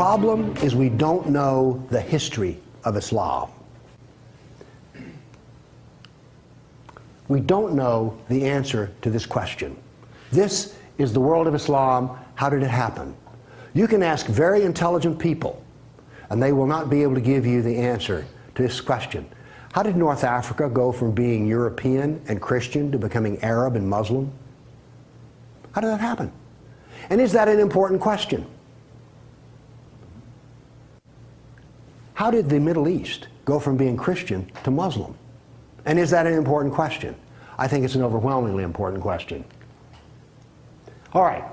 problem is we don't know the history of Islam. We don't know the answer to this question. This is the world of Islam. How did it happen? You can ask very intelligent people, and they will not be able to give you the answer to this question. How did North Africa go from being European and Christian to becoming Arab and Muslim? How did that happen? And is that an important question? How did the Middle East go from being Christian to Muslim? And is that an important question? I think it's an overwhelmingly important question. All right.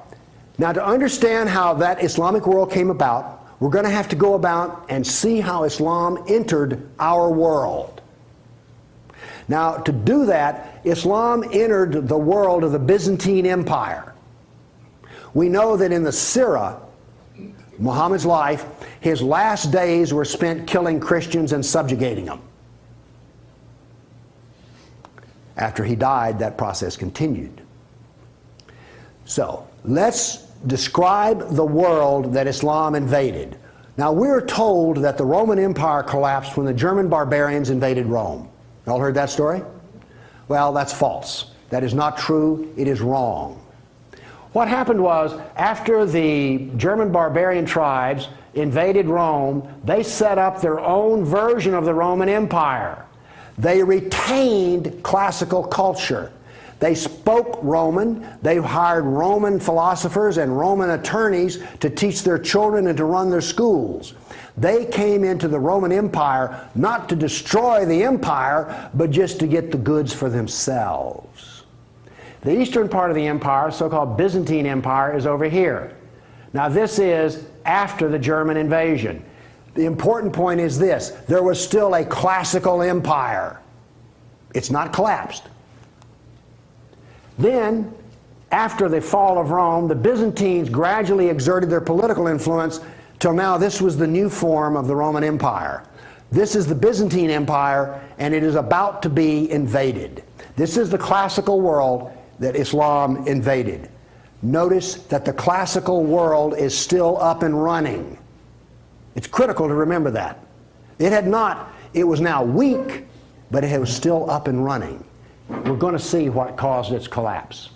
Now, to understand how that Islamic world came about, we're going to have to go about and see how Islam entered our world. Now, to do that, Islam entered the world of the Byzantine Empire. We know that in the Sirah, Muhammad's life, his last days were spent killing Christians and subjugating them. After he died, that process continued. So, let's describe the world that Islam invaded. Now, we're told that the Roman Empire collapsed when the German barbarians invaded Rome. Y'all heard that story? Well, that's false. That is not true. It is wrong. What happened was, after the German barbarian tribes invaded Rome, they set up their own version of the Roman Empire. They retained classical culture. They spoke Roman. They hired Roman philosophers and Roman attorneys to teach their children and to run their schools. They came into the Roman Empire not to destroy the empire, but just to get the goods for themselves. The eastern part of the empire, so-called Byzantine Empire, is over here. Now, this is after the German invasion. The important point is this: there was still a classical empire. It's not collapsed. Then, after the fall of Rome, the Byzantines gradually exerted their political influence till now this was the new form of the Roman Empire. This is the Byzantine Empire, and it is about to be invaded. This is the classical world that Islam invaded. Notice that the classical world is still up and running. It's critical to remember that. It was now weak, but it was still up and running. We're going to see what caused its collapse.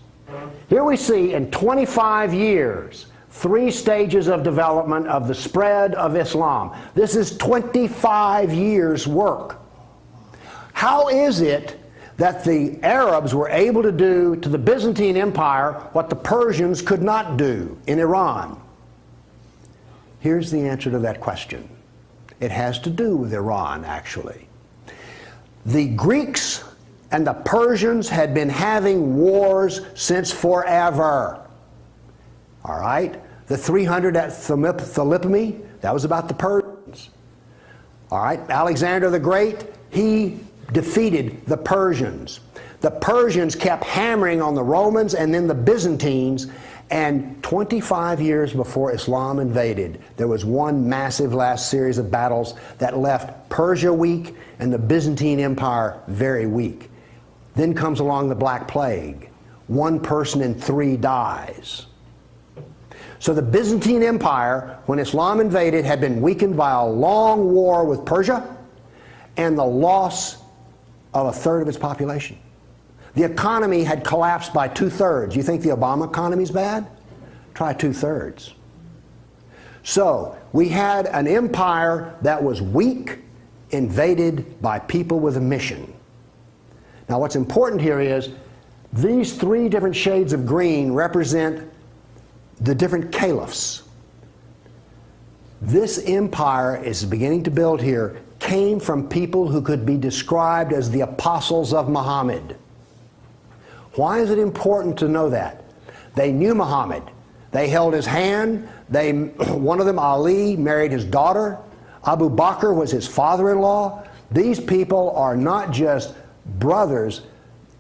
Here we see in 25 years, 3 stages of development of the spread of Islam. This is 25 years' work. How is it that the Arabs were able to do to the Byzantine Empire what the Persians could not do in Iran? Here's the answer to that question. It has to do with Iran, actually. The Greeks and the Persians had been having wars since forever. All right? The 300 at Thermopylae, that was about the Persians. All right? Alexander the Great, he defeated the Persians. The Persians kept hammering on the Romans and then the Byzantines, and 25 years before Islam invaded, there was one massive last series of battles that left Persia weak and the Byzantine Empire very weak. Then comes along the Black Plague. 1 person in 3 dies. So the Byzantine Empire, when Islam invaded, had been weakened by a long war with Persia and the loss of 1/3 of its population. The economy had collapsed by 2/3. You think the Obama economy is bad? Try 2/3. So we had an empire that was weak, invaded by people with a mission. Now, what's important here is these 3 different shades of green represent the different caliphs. This empire is beginning to build here came from people who could be described as the apostles of Muhammad. Why is it important to know that? They knew Muhammad. They held his hand. One of them, Ali, married his daughter. Abu Bakr was his father-in-law. These people are not just brothers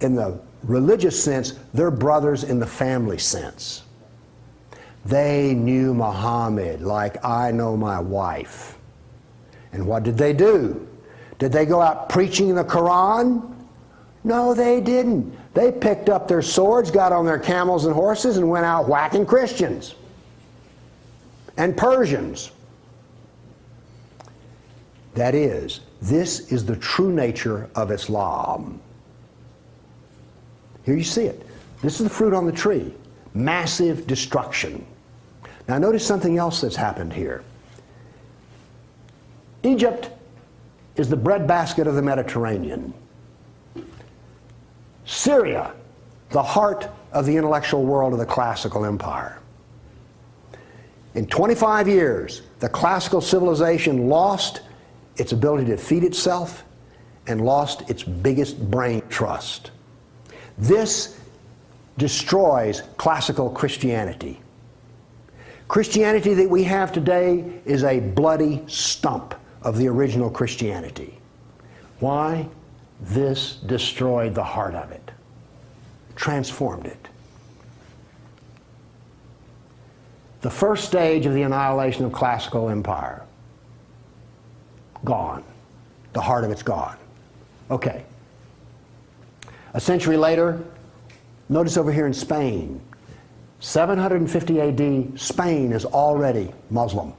in the religious sense, they're brothers in the family sense. They knew Muhammad like I know my wife. And what did they do? Did they go out preaching the Quran? No, they didn't. They picked up their swords, got on their camels and horses, and went out whacking Christians and Persians. That is, this is the true nature of Islam. Here you see it. This is the fruit on the tree. Massive destruction. Now notice something else that's happened here. Egypt is the breadbasket of the Mediterranean. Syria, the heart of the intellectual world of the classical empire. In 25 years, the classical civilization lost its ability to feed itself and lost its biggest brain trust. This destroys classical Christianity. Christianity that we have today is a bloody stump of the original Christianity. Why? This destroyed the heart of it, transformed it. The first stage of the annihilation of classical empire, gone. The heart of it's gone. Okay. A century later, notice over here in Spain, 750 AD, Spain is already Muslim.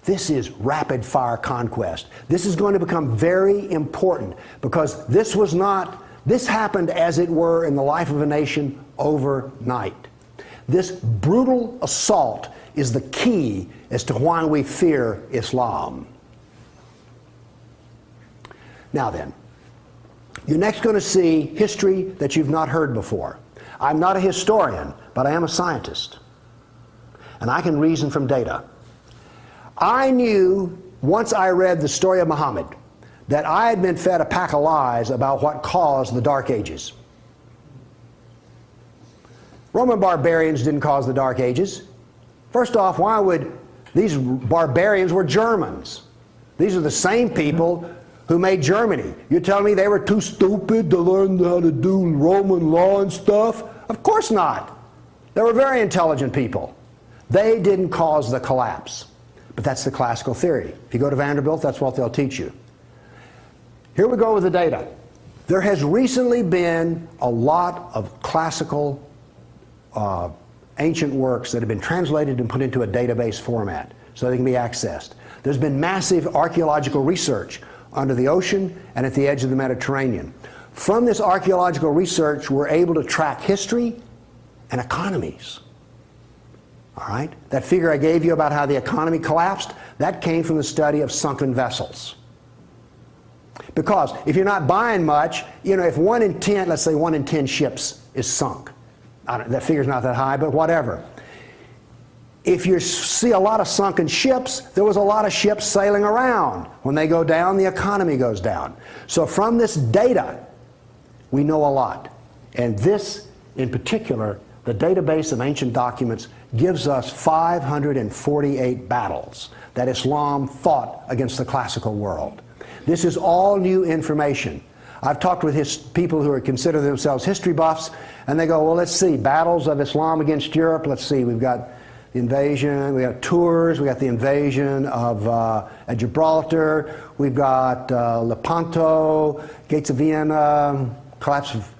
This is rapid fire conquest. This is going to become very important because this happened as it were in the life of a nation overnight. This brutal assault is the key as to why we fear Islam. Now then, you're next going to see history that you've not heard before. I'm not a historian, but I am a scientist. And I can reason from data. I knew, once I read the story of Muhammad, that I had been fed a pack of lies about what caused the Dark Ages. Roman barbarians didn't cause the Dark Ages. First off, why would these barbarians were Germans? These are the same people who made Germany. You're telling me they were too stupid to learn how to do Roman law and stuff? Of course not. They were very intelligent people. They didn't cause the collapse. But that's the classical theory. If you go to Vanderbilt, that's what they'll teach you. Here we go with the data. There has recently been a lot of classical ancient works that have been translated and put into a database format so they can be accessed. There's been massive archaeological research under the ocean and at the edge of the Mediterranean. From this archaeological research, we're able to track history and economies. All right? That figure I gave you about how the economy collapsed, that came from the study of sunken vessels. Because if you're not buying much, you know, if 1 in 10, let's say 1 in 10 ships is sunk. That figure's not that high, but whatever. If you see a lot of sunken ships, there was a lot of ships sailing around. When they go down, the economy goes down. So from this data, we know a lot. And this, in particular, the database of ancient documents gives us 548 battles that Islam fought against the classical world. This is all new information. I've talked with people who consider themselves history buffs, and they go, well, let's see, battles of Islam against Europe. Let's see, we've got the invasion, we got Tours, we got the invasion of Gibraltar, we've got Lepanto, Gates of Vienna, collapse of...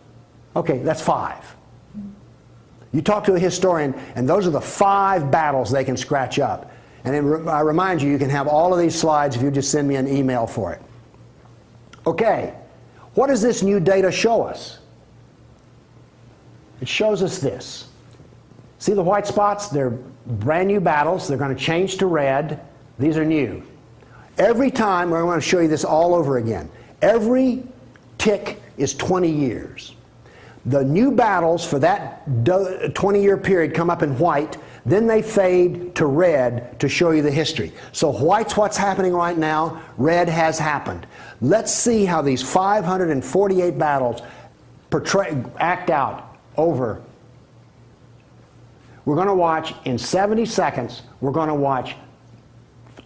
Okay, that's 5. You talk to a historian, and those are the 5 battles they can scratch up. And I remind you, you can have all of these slides if you just send me an email for it. Okay, what does this new data show us? It shows us this. See the white spots? They're brand new battles. They're going to change to red. These are new. Every time, I want to show you this all over again. Every tick is 20 years. The new battles for that 20-year period come up in white, then they fade to red to show you the history. So white's what's happening right now, red has happened. Let's see how these 548 battles act out over. We're going to watch, in 70 seconds, we're going to watch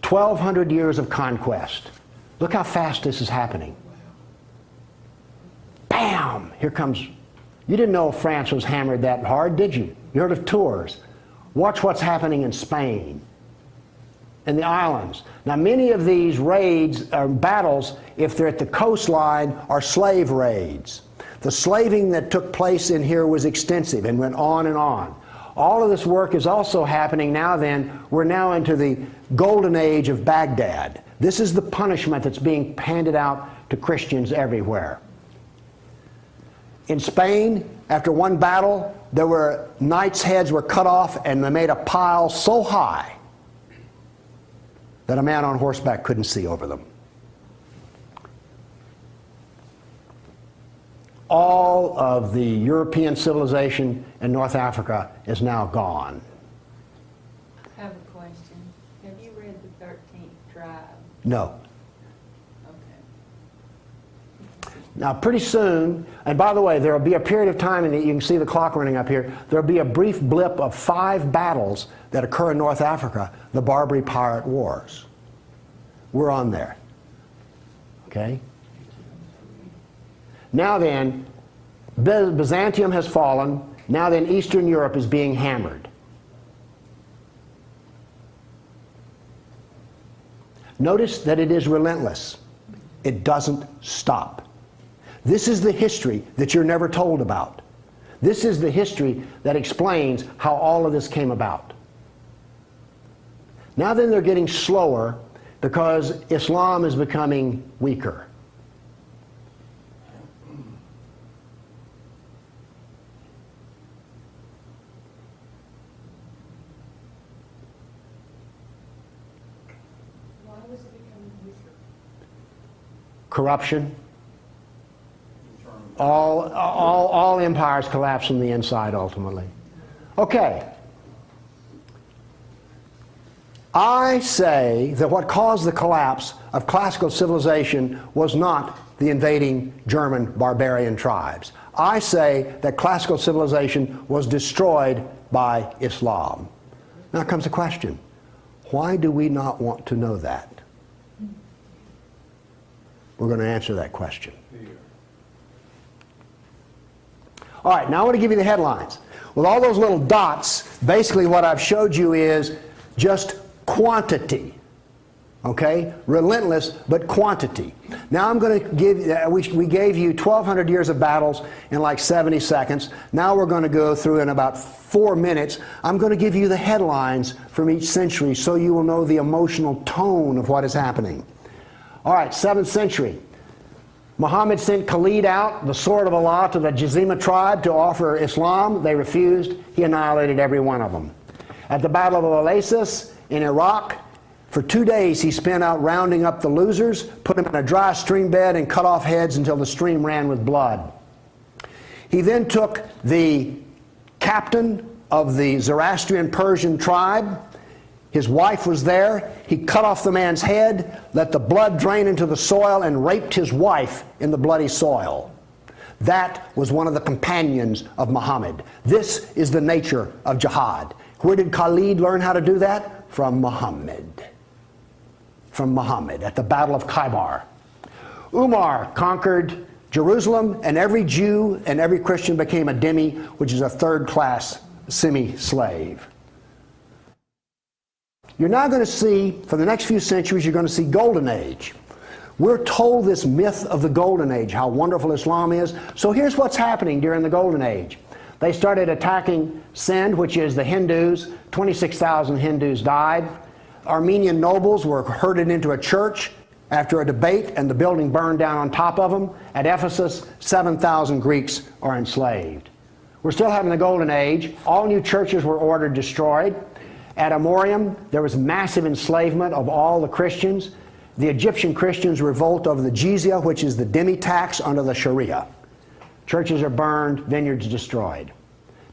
1,200 years of conquest. Look how fast this is happening. Bam! Here comes... You didn't know France was hammered that hard, did you? You heard of Tours. Watch what's happening in Spain, in the islands. Now, many of these raids or battles, if they're at the coastline, are slave raids. The slaving that took place in here was extensive and went on and on. All of this work is also happening now then. We're now into the golden age of Baghdad. This is the punishment that's being handed out to Christians everywhere. In Spain, after one battle, there were knights' heads were cut off, and they made a pile so high that a man on horseback couldn't see over them. All of the European civilization in North Africa is now gone. I have a question. Have you read the 13th tribe? No. Okay. Now, pretty soon, and by the way, there will be a period of time, and you can see the clock running up here, there will be a brief blip of 5 battles that occur in North Africa, the Barbary Pirate Wars. We're on there. Okay? Now then, Byzantium has fallen. Now then, Eastern Europe is being hammered. Notice that it is relentless. It doesn't stop. This is the history that you're never told about. This is the history that explains how all of this came about. Now then, they're getting slower because Islam is becoming weaker. Why was it becoming weaker? Corruption. All empires collapse from the inside ultimately. Okay. I say that what caused the collapse of classical civilization was not the invading German barbarian tribes. I say that classical civilization was destroyed by Islam. Now comes the question, why do we not want to know that? We're going to answer that question. All right, now I want to give you the headlines. With all those little dots, basically what I've showed you is just quantity. Okay? Relentless, but quantity. Now I'm going to give, we gave you 1,200 years of battles in like 70 seconds. Now we're going to go through in about 4 minutes. I'm going to give you the headlines from each century so you will know the emotional tone of what is happening. All right, 7th century. Muhammad sent Khalid out, the sword of Allah, to the Jizima tribe to offer Islam. They refused. He annihilated every one of them. At the Battle of Oasis in Iraq, for 2 days he spent out rounding up the losers, put them in a dry stream bed, and cut off heads until the stream ran with blood. He then took the captain of the Zoroastrian Persian tribe. His wife was there. He cut off the man's head, let the blood drain into the soil, and raped his wife in the bloody soil. That was one of the companions of Muhammad. This is the nature of jihad. Where did Khalid learn how to do that? From Muhammad. From Muhammad at the Battle of Khaybar. Umar conquered Jerusalem, and every Jew and every Christian became a dhimmi, which is a third-class semi-slave. You're now going to see, for the next few centuries, you're going to see Golden Age. We're told this myth of the Golden Age, how wonderful Islam is. So here's what's happening during the Golden Age. They started attacking Sind, which is the Hindus. 26,000 Hindus died. Armenian nobles were herded into a church after a debate, and the building burned down on top of them. At Ephesus, 7,000 Greeks are enslaved. We're still having the Golden Age. All new churches were ordered destroyed. At Amorium, there was massive enslavement of all the Christians. The Egyptian Christians revolt over the jizya, which is the dhimmi tax under the Sharia. Churches are burned, vineyards destroyed.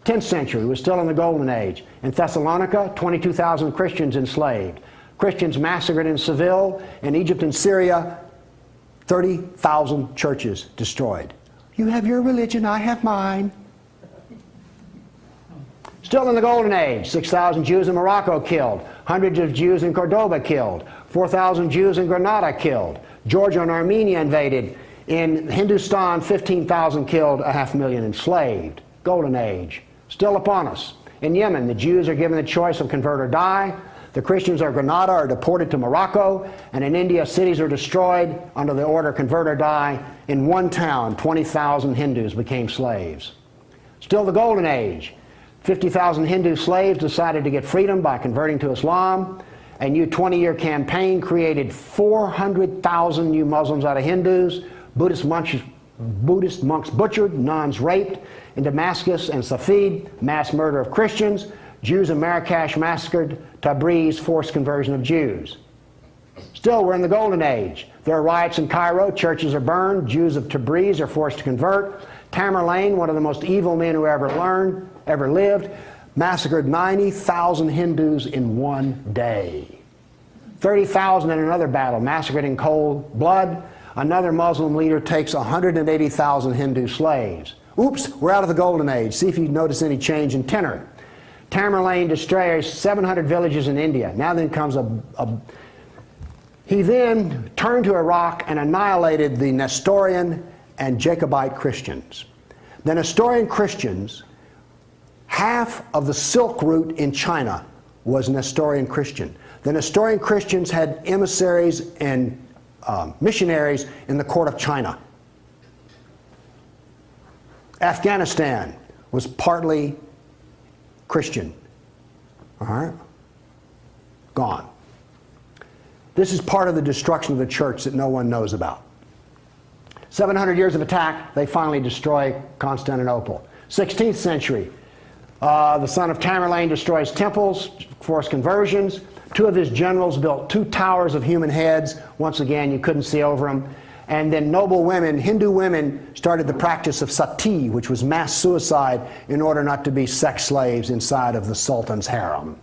10th century, we're still in the Golden Age. In Thessalonica, 22,000 Christians enslaved. Christians massacred in Seville. In Egypt and Syria, 30,000 churches destroyed. You have your religion, I have mine. Still in the Golden Age, 6,000 Jews in Morocco killed, hundreds of Jews in Cordoba killed, 4,000 Jews in Granada killed, Georgia and Armenia invaded. In Hindustan, 15,000 killed, 500,000 enslaved. Golden Age, still upon us. In Yemen, the Jews are given the choice of convert or die. The Christians of Granada are deported to Morocco, and in India, cities are destroyed under the order convert or die. In one town, 20,000 Hindus became slaves. Still the Golden Age. 50,000 Hindu slaves decided to get freedom by converting to Islam. A new 20-year campaign created 400,000 new Muslims out of Hindus, Buddhist monks butchered, nuns raped. In Damascus and Safed, mass murder of Christians. Jews in Marrakesh massacred. Tabriz, forced conversion of Jews. Still, we're in the Golden Age. There are riots in Cairo, churches are burned, Jews of Tabriz are forced to convert. Tamerlane, one of the most evil men who ever lived, massacred 90,000 Hindus in one day. 30,000 in another battle, massacred in cold blood. Another Muslim leader takes 180,000 Hindu slaves. Oops, we're out of the Golden Age. See if you notice any change in tenor. Tamerlane destroys 700 villages in India. Now then comes he then turned to Iraq and annihilated the Nestorian and Jacobite Christians. The Nestorian Christians, half of the Silk Route in China was Nestorian Christian. The Nestorian Christians had emissaries and missionaries in the court of China. Afghanistan was partly Christian. All right? Gone. This is part of the destruction of the church that no one knows about. 700 years of attack, they finally destroy Constantinople. 16th century, the son of Tamerlane destroys temples, forced conversions. Two of his generals built 2 towers of human heads. Once again, you couldn't see over them. And then noble women, Hindu women, started the practice of sati, which was mass suicide in order not to be sex slaves inside of the Sultan's harem.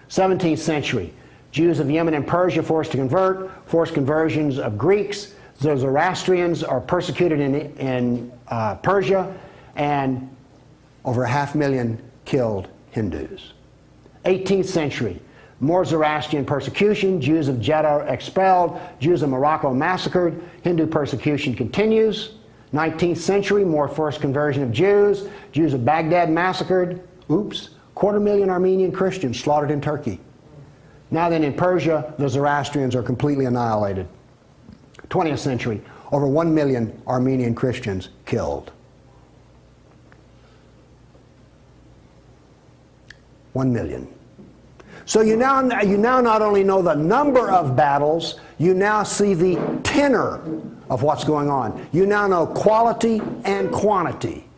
17th century, Jews of Yemen and Persia forced to convert, forced conversions of Greeks. The Zoroastrians are persecuted in Persia, and over 500,000 killed Hindus. 18th century, more Zoroastrian persecution, Jews of Jeddah expelled, Jews of Morocco massacred, Hindu persecution continues. 19th century, more forced conversion of Jews, Jews of Baghdad massacred. Oops, 250,000 Armenian Christians slaughtered in Turkey. Now then, in Persia, the Zoroastrians are completely annihilated. 20th century, over 1 million Armenian Christians killed. 1 million. So you now not only know the number of battles, you now see the tenor of what's going on. You now know quality and quantity.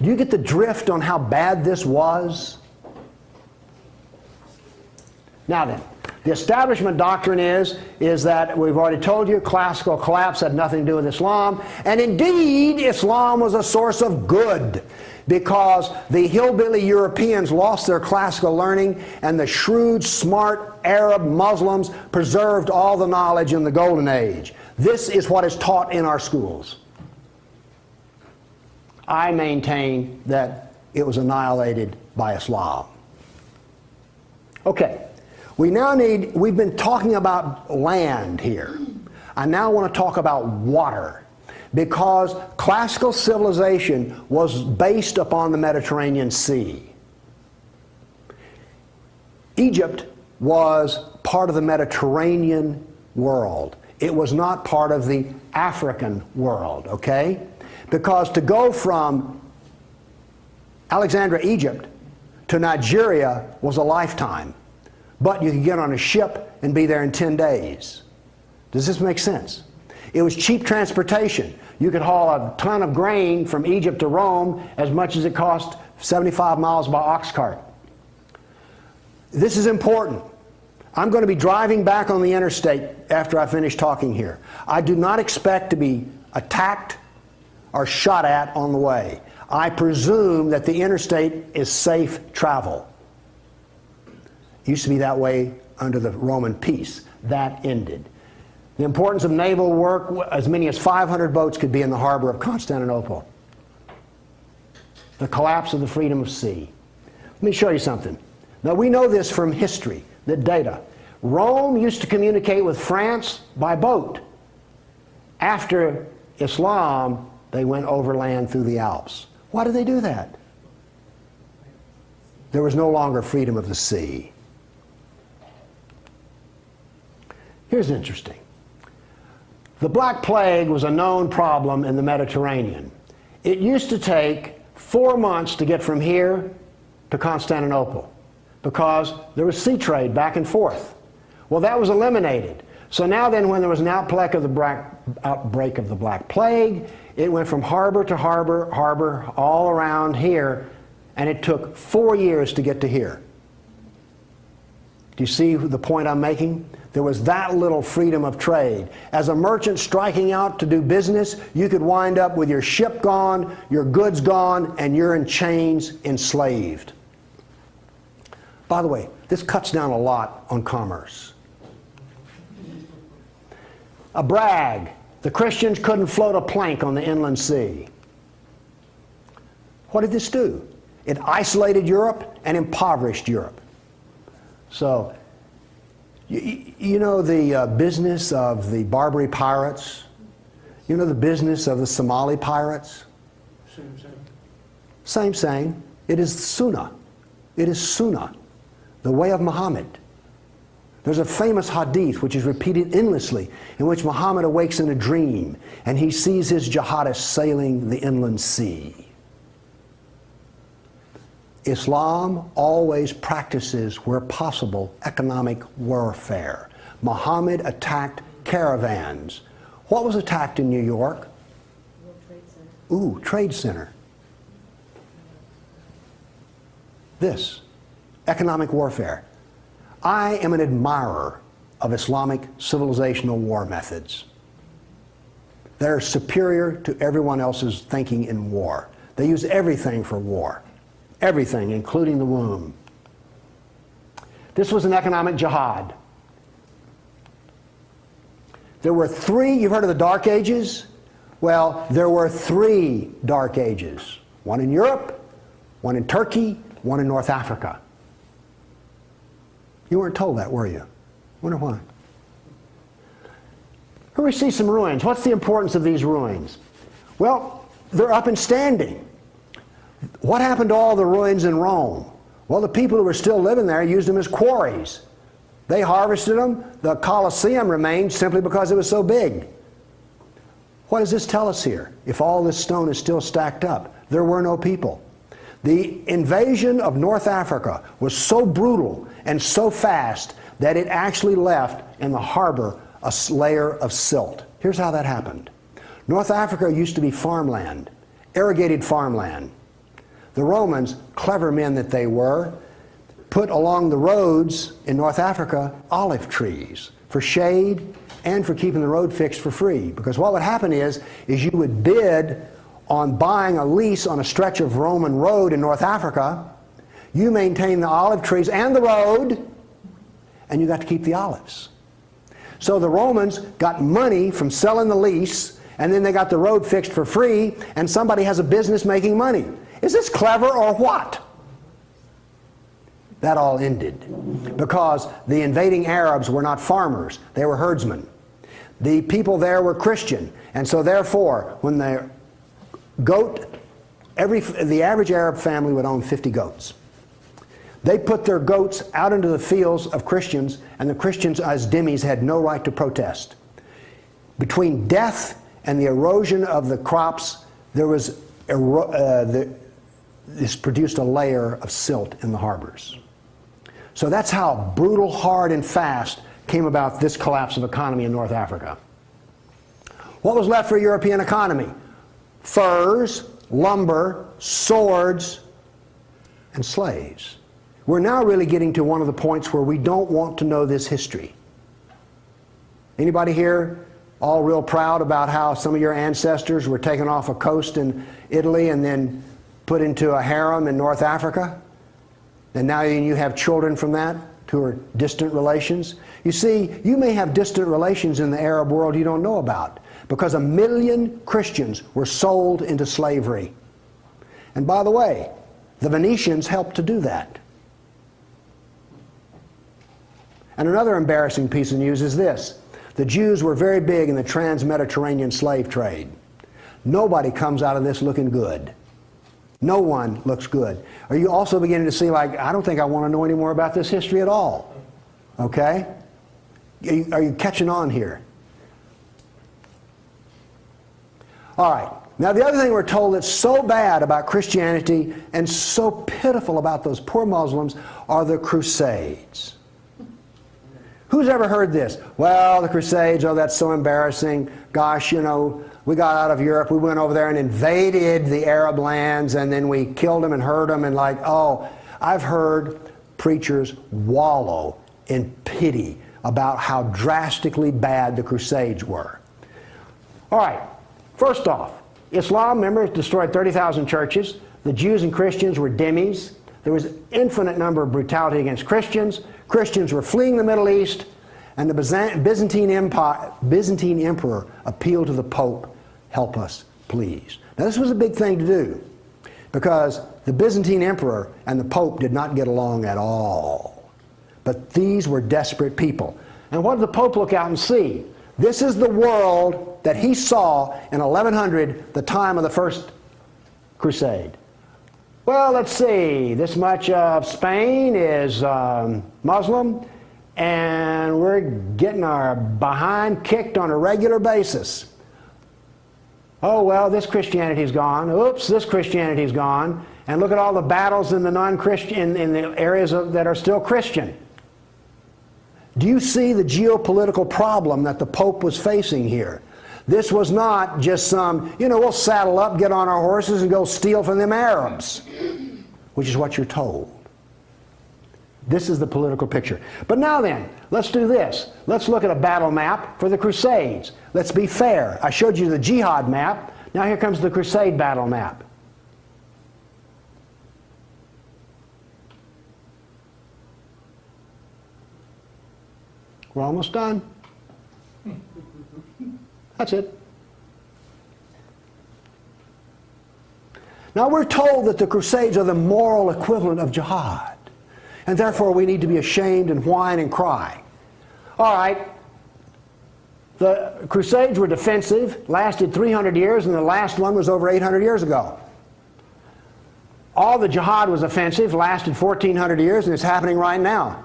Do you get the drift on how bad this was? Now then, the establishment doctrine is that we've already told you classical collapse had nothing to do with Islam, and indeed Islam was a source of good, because the hillbilly Europeans lost their classical learning and the shrewd, smart Arab Muslims preserved all the knowledge in the Golden Age. This is what is taught in our schools. I maintain that it was annihilated by Islam. Okay, we've been talking about land here. I now want to talk about water, because classical civilization was based upon the Mediterranean Sea. Egypt was part of the Mediterranean world. It was not part of the African world, okay? Because to go from Alexandria, Egypt to Nigeria was a lifetime. But you could get on a ship and be there in 10 days. Does this make sense? It was cheap transportation. You could haul a ton of grain from Egypt to Rome as much as it cost 75 miles by ox cart. This is important. I'm going to be driving back on the interstate after I finish talking here. I do not expect to be attacked or shot at on the way. I presume that the interstate is safe travel. It used to be that way under the Roman peace. That ended. The importance of naval work, as many as 500 boats could be in the harbor of Constantinople. The collapse of the freedom of sea. Let me show you something. Now we know this from history, the data. Rome used to communicate with France by boat. After Islam, they went overland through the Alps. Why did they do that? There was no longer freedom of the sea. Here's interesting. The Black Plague was a known problem in the Mediterranean. It used to take 4 months to get from here to Constantinople. because there was sea trade back and forth. Well, that was eliminated. So now then, when there was an outbreak of the Black Plague, it went from harbor to harbor, all around here, and it took 4 years to get to here. Do you see the point I'm making? There was that little freedom of trade. As a merchant striking out to do business, you could wind up with your ship gone, your goods gone, and you're in chains, enslaved. By the way, this cuts down a lot on commerce. A brag. The Christians couldn't float a plank on the inland sea. What did this do? It isolated Europe and impoverished Europe. So, you know the business of the Barbary pirates? You know the business of the Somali pirates? Same. It is Sunnah. It is Sunnah, the way of Muhammad. There's a famous hadith which is repeated endlessly, in which Muhammad awakes in a dream and he sees his jihadists sailing the inland sea. Islam always practices, where possible, economic warfare. Muhammad attacked caravans. What was attacked in New York? World Trade Center. Ooh, Trade Center. This, economic warfare. I am an admirer of Islamic civilizational war methods. They're superior to everyone else's thinking in war. They use everything for war. Everything, including the womb. This was an economic jihad. There were three, you've heard of the Dark Ages? Well, there were three Dark Ages. One in Europe, one in Turkey, one in North Africa. You weren't told that, were you? Wonder why. Here we see some ruins. What's the importance of these ruins? Well, they're up and standing. What happened to all the ruins in Rome? Well, the people who were still living there used them as quarries. They harvested them. The Colosseum remained simply because it was so big. What does this tell us here? If all this stone is still stacked up, there were no people. The invasion of North Africa was so brutal and so fast that it actually left in the harbor a layer of silt. Here's how that happened. North Africa used to be farmland, irrigated farmland. The Romans, clever men that they were, put along the roads in North Africa olive trees for shade and for keeping the road fixed for free. Because what would happen is you would bid on buying a lease on a stretch of Roman road in North Africa. You maintain the olive trees and the road, and you got to keep the olives. So the Romans got money from selling the lease, and then they got the road fixed for free, and somebody has a business making money. Is this clever or what? That all ended because the invading Arabs were not farmers, they were herdsmen. The people there were Christian, and so therefore when the average Arab family would own 50 goats. They put their goats out into the fields of Christians, and the Christians as dhimmis had no right to protest. Between death and the erosion of the crops, there was this produced a layer of silt in the harbors. So that's how brutal, hard, and fast came about this collapse of economy in North Africa. What was left for a European economy? Furs, lumber, swords, and slaves. We're now really getting to one of the points where we don't want to know this history. Anybody here all real proud about how some of your ancestors were taken off a coast in Italy and then put into a harem in North Africa? And now you have children from that who are distant relations. You see, you may have distant relations in the Arab world you don't know about, because 1 million Christians were sold into slavery. And by the way, the Venetians helped to do that. And another embarrassing piece of news is this. The Jews were very big in the trans-Mediterranean slave trade. Nobody comes out of this looking good. No one looks good. Are you also beginning to see, like, I don't think I want to know any more about this history at all? Okay? Are you catching on here? All right. Now, the other thing we're told that's so bad about Christianity and so pitiful about those poor Muslims are the Crusades. Who's ever heard this? Well, the Crusades, oh, that's so embarrassing. Gosh, you know, we got out of Europe, we went over there and invaded the Arab lands, and then we killed them and hurt them, and like, oh, I've heard preachers wallow in pity about how drastically bad the Crusades were. All right, first off, Islam, remember, destroyed 30,000 churches. The Jews and Christians were dhimmis. There was an infinite number of brutality against Christians. Christians were fleeing the Middle East, and the Byzantine emperor appealed to the Pope, help us, please. Now, this was a big thing to do, because the Byzantine emperor and the Pope did not get along at all. But these were desperate people. And what did the Pope look out and see? This is the world that he saw in 1100, the time of the First Crusade. Well, let's see, this much of Spain is Muslim, and we're getting our behind kicked on a regular basis. Oh, well, this Christianity's gone. Oops, this Christianity's gone. And look at all the battles in the non-Christian, in the areas that are still Christian. Do you see the geopolitical problem that the Pope was facing here? This was not just some, you know, we'll saddle up, get on our horses, and go steal from them Arabs, which is what you're told. This is the political picture. But now then, let's do this. Let's look at a battle map for the Crusades. Let's be fair. I showed you the Jihad map. Now here comes the Crusade battle map. We're almost done. That's it. Now we're told that the Crusades are the moral equivalent of jihad, and therefore we need to be ashamed and whine and cry. All right, the Crusades were defensive, lasted 300 years, and the last one was over 800 years ago. All the jihad was offensive, lasted 1400 years, and it's happening right now.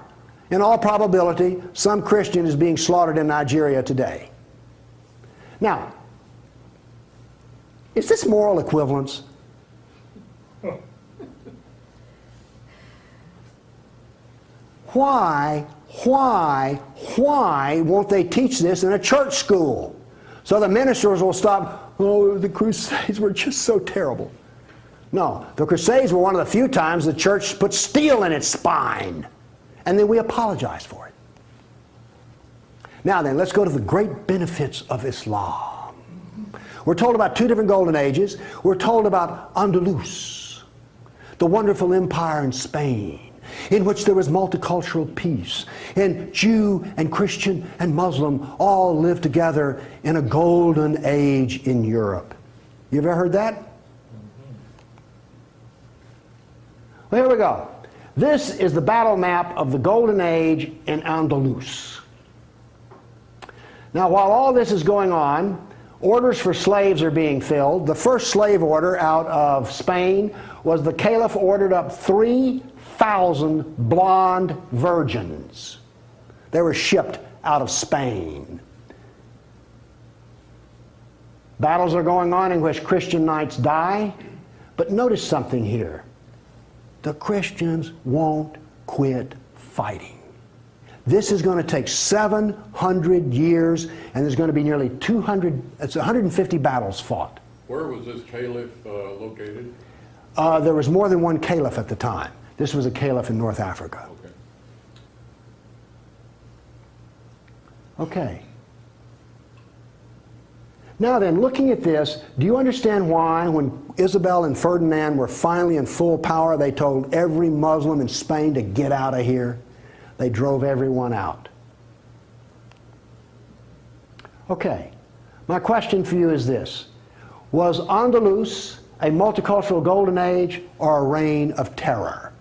In all probability, some Christian is being slaughtered in Nigeria today. Now, is this moral equivalence? Why won't they teach this in a church school? So the ministers will stop, oh, the Crusades were just so terrible. No, the Crusades were one of the few times the church put steel in its spine. And then we apologize for it. Now then, let's go to the great benefits of Islam. We're told about two different golden ages. We're told about Andalus, the wonderful empire in Spain, in which there was multicultural peace, and Jew and Christian and Muslim all lived together in a golden age in Europe. You ever heard that? Well, here we go. This is the battle map of the Golden Age in Andalus. Now, while all this is going on, orders for slaves are being filled. The first slave order out of Spain was the Caliph ordered up 3,000 blonde virgins. They were shipped out of Spain. Battles are going on in which Christian knights die, but notice something here. The Christians won't quit fighting. This is going to take 700 years, and there's going to be nearly 150 battles fought. Where was this caliph located? There was more than one caliph at the time. This was a caliph in North Africa. Okay. Now then, looking at this, do you understand why when Isabel and Ferdinand were finally in full power, they told every Muslim in Spain to get out of here? They drove everyone out. Okay, my question for you is this. Was Andalus a multicultural golden age or a reign of terror?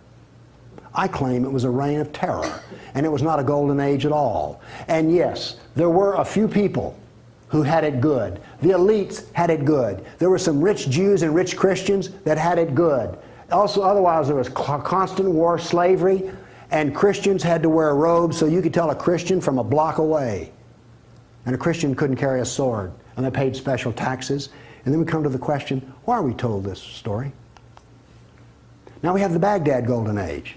I claim it was a reign of terror, and it was not a golden age at all. And yes, there were a few people who had it good. The elites had it good. There were some rich Jews and rich Christians that had it good. Also, otherwise, there was constant war, slavery, and Christians had to wear robes so you could tell a Christian from a block away. And a Christian couldn't carry a sword, and they paid special taxes. And then we come to the question, why are we told this story? Now we have the Baghdad Golden Age.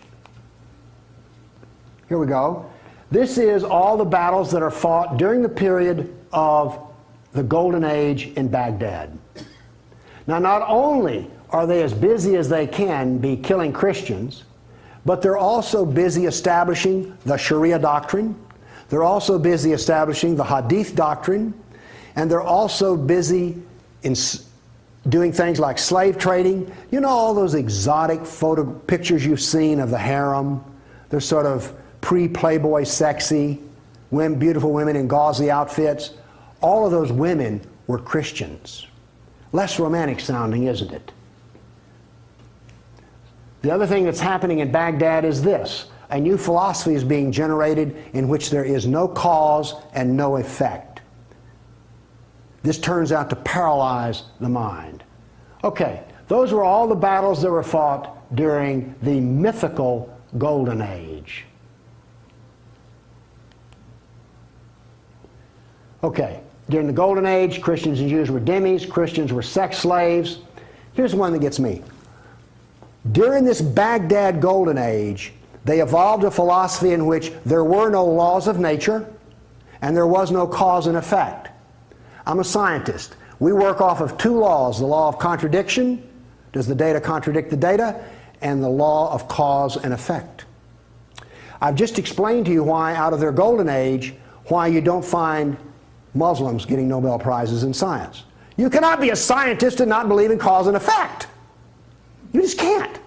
Here we go. This is all the battles that are fought during the period of the Golden Age in Baghdad. Now, not only are they as busy as they can be killing Christians, but they're also busy establishing the Sharia doctrine. They're also busy establishing the Hadith doctrine. And they're also busy in doing things like slave trading. You know all those exotic pictures you've seen of the harem? They're sort of pre-Playboy sexy, beautiful women in gauzy outfits. All of those women were Christians. Less romantic sounding, isn't it? The other thing that's happening in Baghdad is this. A new philosophy is being generated in which there is no cause and no effect. This turns out to paralyze the mind. Okay, those were all the battles that were fought during the mythical Golden Age. Okay, during the Golden Age, Christians and Jews were dhimmis, Christians were sex slaves. Here's one that gets me. During this Baghdad Golden Age, they evolved a philosophy in which there were no laws of nature and there was no cause and effect. I'm a scientist. We work off of two laws, the law of contradiction, does the data contradict the data, and the law of cause and effect. I've just explained to you why, out of their Golden Age, why you don't find Muslims getting Nobel Prizes in science. You cannot be a scientist and not believe in cause and effect. You just can't.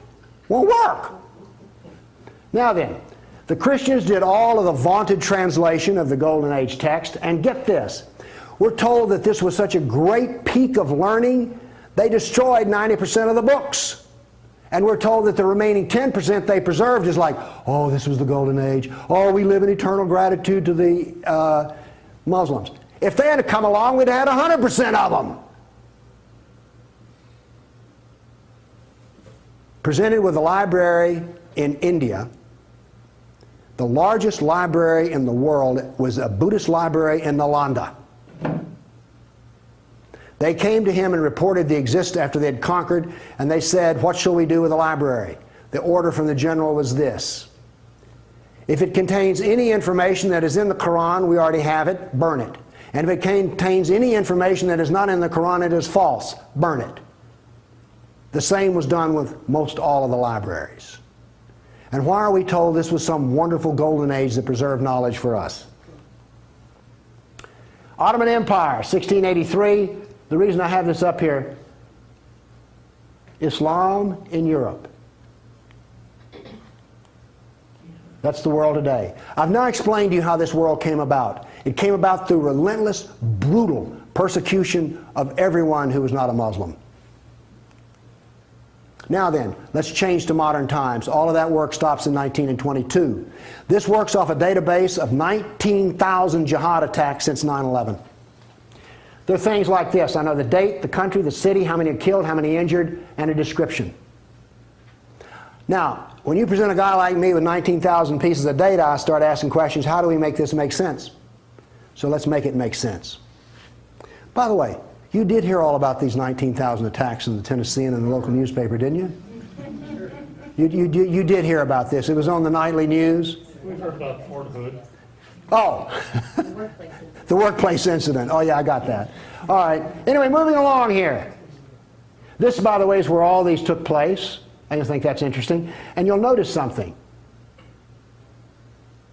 Won't work. Now then, the Christians did all of the vaunted translation of the Golden Age text, and get this. We're told that this was such a great peak of learning, they destroyed 90% of the books. And we're told that the remaining 10% they preserved is like, oh, this was the Golden Age. Oh, we live in eternal gratitude to the Muslims. If they had come along, we'd have had 100% of them. Presented with a library in India, the largest library in the world was a Buddhist library in Nalanda. They came to him and reported the existence after they had conquered, and they said, what shall we do with the library? The order from the general was this. If it contains any information that is in the Quran, we already have it, burn it. And if it contains any information that is not in the Quran, it is false, burn it. The same was done with most all of the libraries. And why are we told this was some wonderful golden age that preserved knowledge for us? Ottoman Empire, 1683. The reason I have this up here, Islam in Europe. That's the world today. I've now explained to you how this world came about. It came about through relentless, brutal persecution of everyone who was not a Muslim. Now then, let's change to modern times. All of that work stops in 1922. This works off a database of 19,000 jihad attacks since 9/11. There are things like this. I know the date, the country, the city, how many are killed, how many injured, and a description. Now, when you present a guy like me with 19,000 pieces of data, I start asking questions, how do we make this make sense? So let's make it make sense. By the way, you did hear all about these 19,000 attacks in the Tennessean and the local newspaper, didn't you? You did hear about this. It was on the nightly news. We've heard about Fort Hood. Oh, the workplace incident. Oh yeah, I got that. All right. Anyway, moving along here. This, by the way, is where all these took place. I just think that's interesting. And you'll notice something.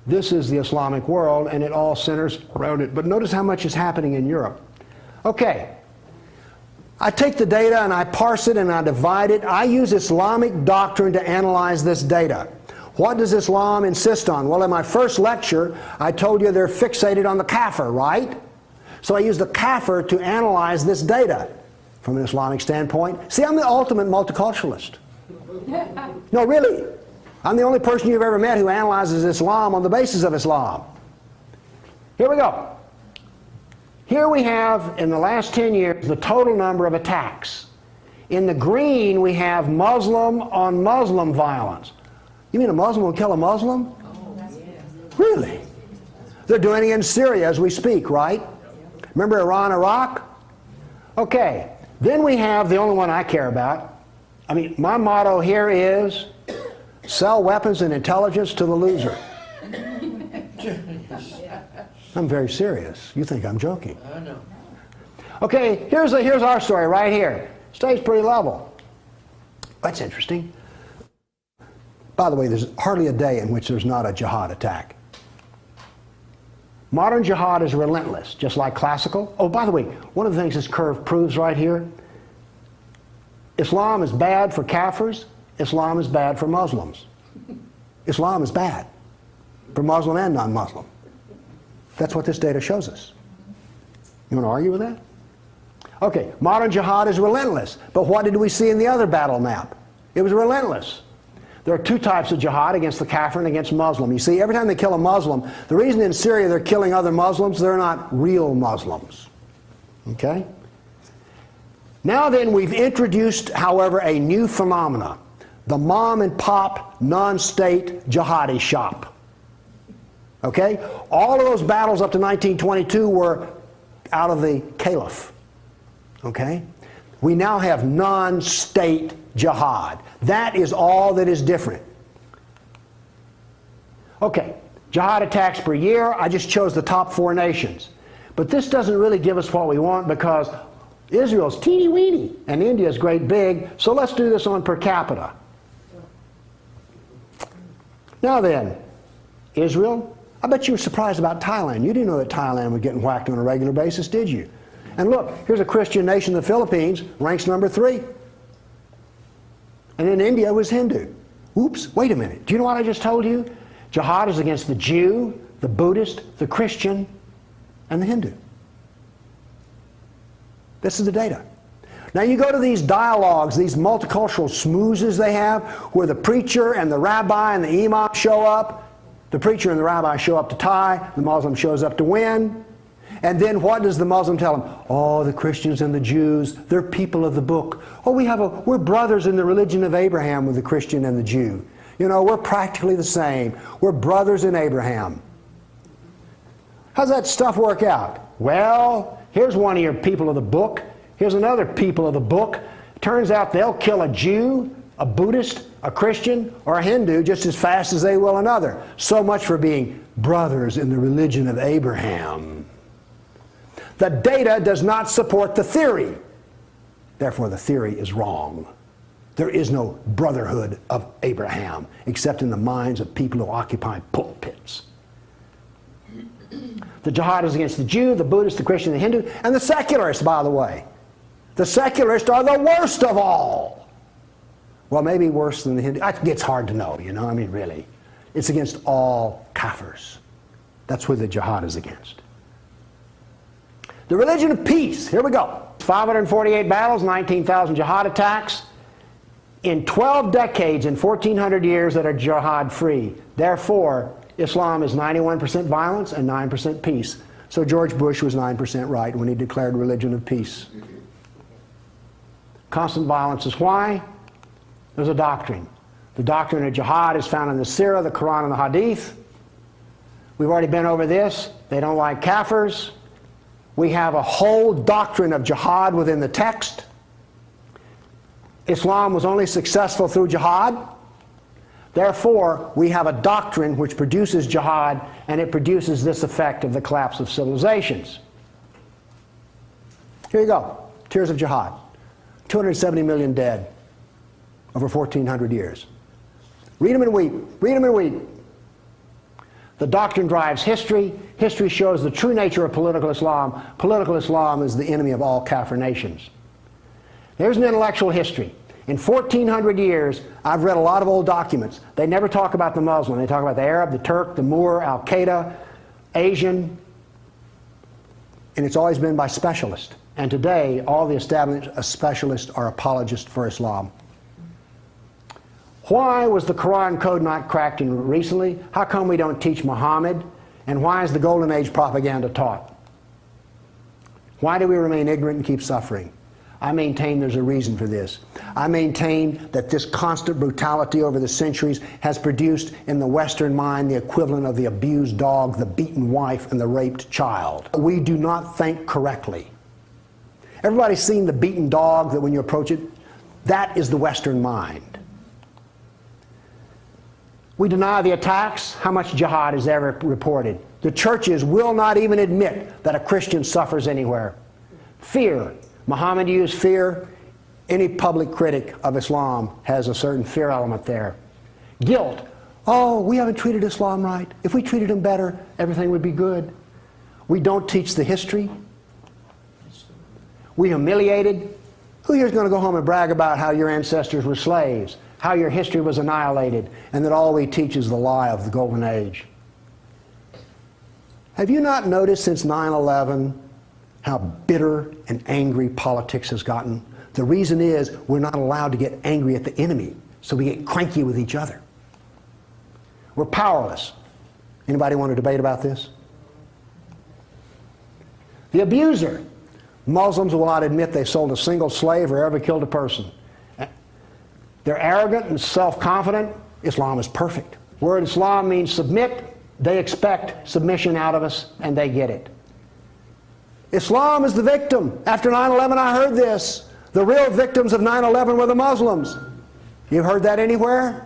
This is the Islamic world, and it all centers around it. But notice how much is happening in Europe. Okay. I take the data and I parse it and I divide it. I use Islamic doctrine to analyze this data. What does Islam insist on? Well, in my first lecture, I told you they're fixated on the kafir, right? So I use the kafir to analyze this data from an Islamic standpoint. See, I'm the ultimate multiculturalist. No, really. I'm the only person you've ever met who analyzes Islam on the basis of Islam. Here we go. Here we have, in the last 10 years, the total number of attacks. In the green, we have Muslim on Muslim violence. You mean a Muslim will kill a Muslim? Really? They're doing it in Syria as we speak, right? Remember Iran, Iraq? Okay. Then we have the only one I care about. I mean, my motto here is sell weapons and intelligence to the loser. I'm very serious. You think I'm joking. I know. Okay, here's our story right here. Stays pretty level. That's interesting. By the way, there's hardly a day in which there's not a jihad attack. Modern jihad is relentless, just like classical. Oh, by the way, one of the things this curve proves right here, Islam is bad for Kafirs, Islam is bad for Muslims. Islam is bad for Muslim and non-Muslim. That's what this data shows us. You want to argue with that? Okay, modern jihad is relentless, but what did we see in the other battle map? It was relentless. There are two types of jihad, against the Kafir and against Muslim. You see, every time they kill a Muslim, the reason in Syria they're killing other Muslims, they're not real Muslims. Okay? Now then, we've introduced, however, a new phenomena. The mom and pop, non-state jihadi shop. Okay? All of those battles up to 1922 were out of the caliph. Okay? We now have non-state jihad. That is all that is different. Okay, jihad attacks per year. I just chose the top 4 nations. But this doesn't really give us what we want because Israel's teeny weeny and India's great big, so let's do this on per capita. Now then, Israel, I bet you were surprised about Thailand. You didn't know that Thailand was getting whacked on a regular basis, did you? And look, here's a Christian nation, the Philippines, ranks number 3. And then India was Hindu. Oops, wait a minute. Do you know what I just told you? Jihad is against the Jew, the Buddhist, the Christian, and the Hindu. This is the data. Now you go to these dialogues, these multicultural smoozes they have, where the preacher and the rabbi and the imam show up. The preacher and the rabbi show up to tie, the Muslim shows up to win. And then what does the Muslim tell them? Oh, the Christians and the Jews, they're people of the book. Oh, we're brothers in the religion of Abraham with the Christian and the Jew. You know, we're practically the same. We're brothers in Abraham. How's that stuff work out? Well, here's one of your people of the book. Here's another people of the book. Turns out they'll kill a Jew, a Buddhist, a Christian, or a Hindu just as fast as they will another. So much for being brothers in the religion of Abraham. The data does not support the theory. Therefore, the theory is wrong. There is no brotherhood of Abraham, except in the minds of people who occupy pulpits. The jihad is against the Jew, the Buddhist, the Christian, the Hindu, and the secularists, by the way. The secularists are the worst of all. Well, maybe worse than the Hindu. It gets hard to know, you know, I mean, really. It's against all Kafirs. That's who the jihad is against. The religion of peace, here we go. 548 battles, 19,000 jihad attacks. In 12 decades, in 1,400 years that are jihad free. Therefore, Islam is 91% violence and 9% peace. So George Bush was 9% right when he declared religion of peace. Constant violence is why? There's a doctrine. The doctrine of jihad is found in the Sirah, the Quran, and the Hadith. We've already been over this. They don't like Kafirs. We have a whole doctrine of jihad within the text. Islam was only successful through jihad. Therefore, we have a doctrine which produces jihad, and it produces this effect of the collapse of civilizations. Here you go. Tears of jihad. 270 million dead over 1,400 years. Read them and weep. Read them and weep. The doctrine drives history. History shows the true nature of political Islam. Political Islam is the enemy of all Kafir nations. There's an intellectual history. In 1,400 years, I've read a lot of old documents. They never talk about the Muslim. They talk about the Arab, the Turk, the Moor, Al-Qaeda, Asian, and it's always been by specialists. And today, all the established specialists are apologists for Islam. Why was the Quran code not cracked in recently? How come we don't teach Muhammad? And why is the Golden Age propaganda taught? Why do we remain ignorant and keep suffering? I maintain there's a reason for this. I maintain that this constant brutality over the centuries has produced in the Western mind the equivalent of the abused dog, the beaten wife, and the raped child. We do not think correctly. Everybody's seen the beaten dog that when you approach it, that is the Western mind. We deny the attacks. How much jihad is ever reported? The churches will not even admit that a Christian suffers anywhere. Fear. Muhammad used fear. Any public critic of Islam has a certain fear element there. Guilt. Oh, we haven't treated Islam right. If we treated them better, everything would be good. We don't teach the history. We humiliated. Who here is going to go home and brag about how your ancestors were slaves, how your history was annihilated, and that all we teach is the lie of the golden age? Have you not noticed since 9/11 how bitter and angry politics has gotten? The reason is we're not allowed to get angry at the enemy, so we get cranky with each other. We're powerless. Anybody want to debate about this? The abuser. Muslims will not admit they sold a single slave or ever killed a person. They're arrogant and self-confident. Islam is perfect. Word Islam means submit. They expect submission out of us, and they get it. Islam is the victim. After 9/11, I heard this. The real victims of 9/11 were the Muslims. You've heard that anywhere?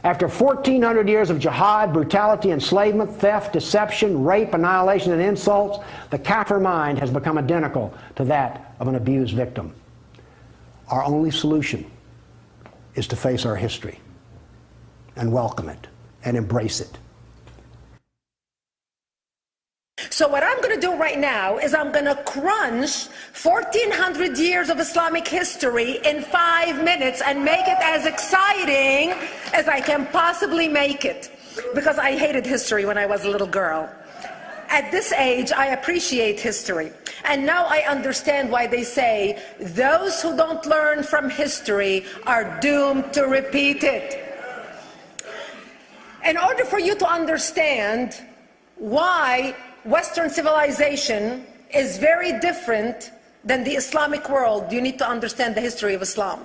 After 1,400 years of jihad, brutality, enslavement, theft, deception, rape, annihilation, and insults, the kafir mind has become identical to that of an abused victim. Our only solution is to face our history and welcome it and embrace it. So what I'm going to do right now is I'm going to crunch 1,400 years of Islamic history in 5 minutes and make it as exciting as I can possibly make it. Because I hated history when I was a little girl. At this age, I appreciate history. And now I understand why they say those who don't learn from history are doomed to repeat it. In order for you to understand why Western civilization is very different than the Islamic world, you need to understand the history of Islam.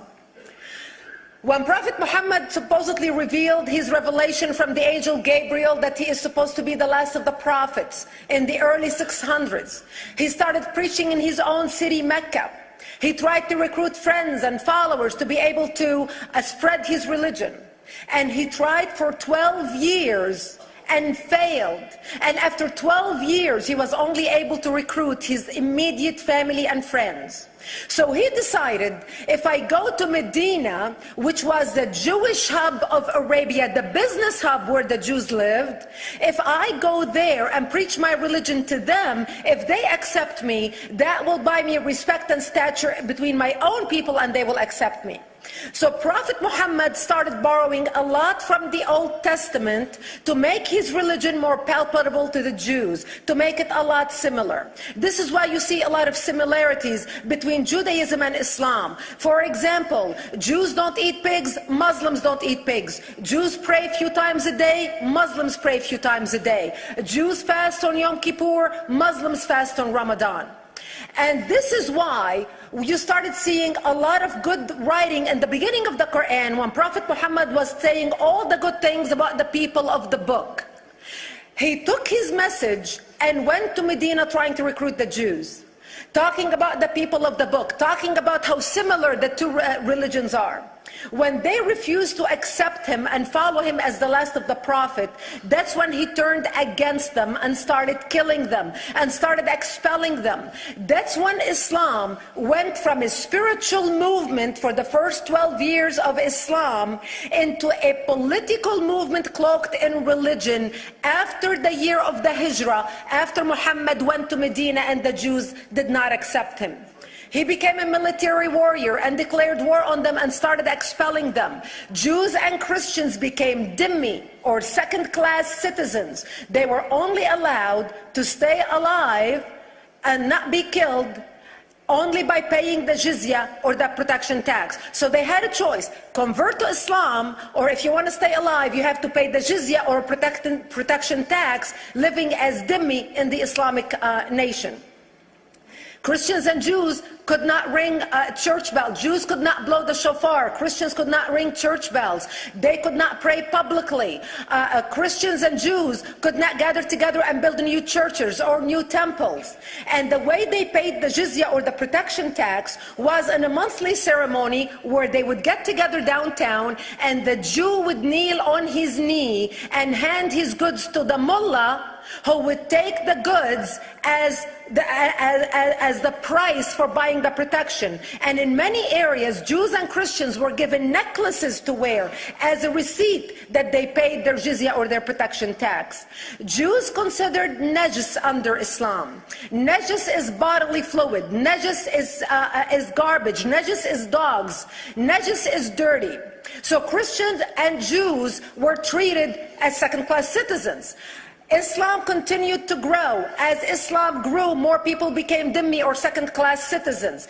When Prophet Muhammad supposedly revealed his revelation from the angel Gabriel that he is supposed to be the last of the prophets in the early 600s, he started preaching in his own city, Mecca. He tried to recruit friends and followers to be able to spread his religion. And he tried for 12 years and failed. And after 12 years, he was only able to recruit his immediate family and friends. So he decided, if I go to Medina, which was the Jewish hub of Arabia, the business hub where the Jews lived, if I go there and preach my religion to them, if they accept me, that will buy me respect and stature between my own people, and they will accept me. So Prophet Muhammad started borrowing a lot from the Old Testament to make his religion more palpable to the Jews, to make it a lot similar. This is why you see a lot of similarities between Judaism and Islam. For example, Jews don't eat pigs, Muslims don't eat pigs. Jews pray a few times a day, Muslims pray a few times a day. Jews fast on Yom Kippur, Muslims fast on Ramadan. And this is why you started seeing a lot of good writing in the beginning of the Quran when Prophet Muhammad was saying all the good things about the people of the book. He took his message and went to Medina trying to recruit the Jews, talking about the people of the book, talking about how similar the two religions are. When they refused to accept him and follow him as the last of the prophet, that's when he turned against them and started killing them and started expelling them. That's when Islam went from a spiritual movement for the first 12 years of Islam into a political movement cloaked in religion after the year of the Hijrah, after Muhammad went to Medina and the Jews did not accept him. He became a military warrior and declared war on them and started expelling them. Jews and Christians became dhimmi, or second-class citizens. They were only allowed to stay alive and not be killed only by paying the jizya, or the protection tax. So they had a choice: convert to Islam, or if you want to stay alive, you have to pay the jizya or protection tax, living as dhimmi in the Islamic nation. Christians and Jews could not ring church bells. Jews could not blow the shofar. Christians could not ring church bells. They could not pray publicly. Christians and Jews could not gather together and build new churches or new temples. And the way they paid the jizya or the protection tax was in a monthly ceremony where they would get together downtown and the Jew would kneel on his knee and hand his goods to the mullah, who would take the goods as the price for buying the protection. And in many areas, Jews and Christians were given necklaces to wear as a receipt that they paid their jizya or their protection tax. Jews considered najis under Islam. Najis is bodily fluid. Najis is garbage. Najis is dogs. Najis is dirty. So Christians and Jews were treated as second-class citizens. Islam continued to grow. As Islam grew, more people became dhimmi or second-class citizens.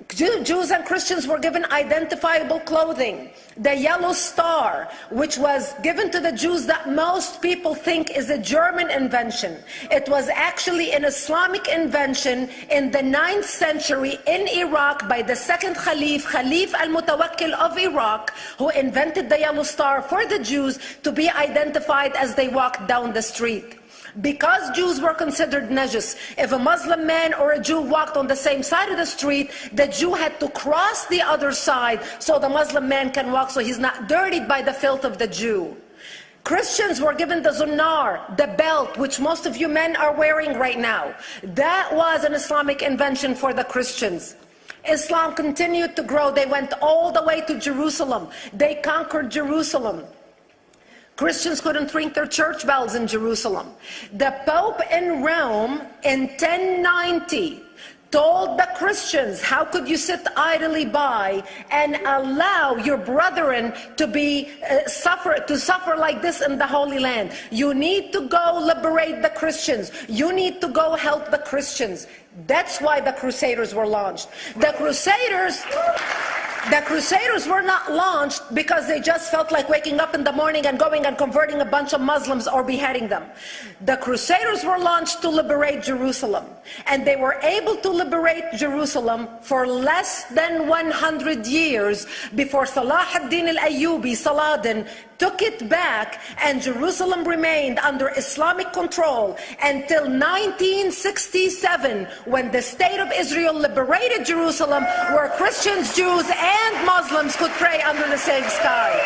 Jews and Christians were given identifiable clothing. The yellow star, which was given to the Jews that most people think is a German invention. It was actually an Islamic invention in the 9th century in Iraq by the second Khalif al-Mutawakkil of Iraq, who invented the yellow star for the Jews to be identified as they walked down the street. Because Jews were considered najis, if a Muslim man or a Jew walked on the same side of the street, the Jew had to cross the other side so the Muslim man can walk, so he's not dirtied by the filth of the Jew. Christians were given the zunnar, the belt, which most of you men are wearing right now. That was an Islamic invention for the Christians. Islam continued to grow. They went all the way to Jerusalem. They conquered Jerusalem. Christians couldn't ring their church bells in Jerusalem. The Pope in Rome in 1090 told the Christians, how could you sit idly by and allow your brethren to suffer like this in the Holy Land? You need to go liberate the Christians. You need to go help the Christians. That's why the Crusaders were launched. The Crusaders were not launched because they just felt like waking up in the morning and going and converting a bunch of Muslims or beheading them. The Crusaders were launched to liberate Jerusalem. And they were able to liberate Jerusalem for less than 100 years before Salah ad-Din al-Ayyubi, Saladin, took it back, and Jerusalem remained under Islamic control until 1967, when the State of Israel liberated Jerusalem, where Christians, Jews, and Muslims could pray under the same sky.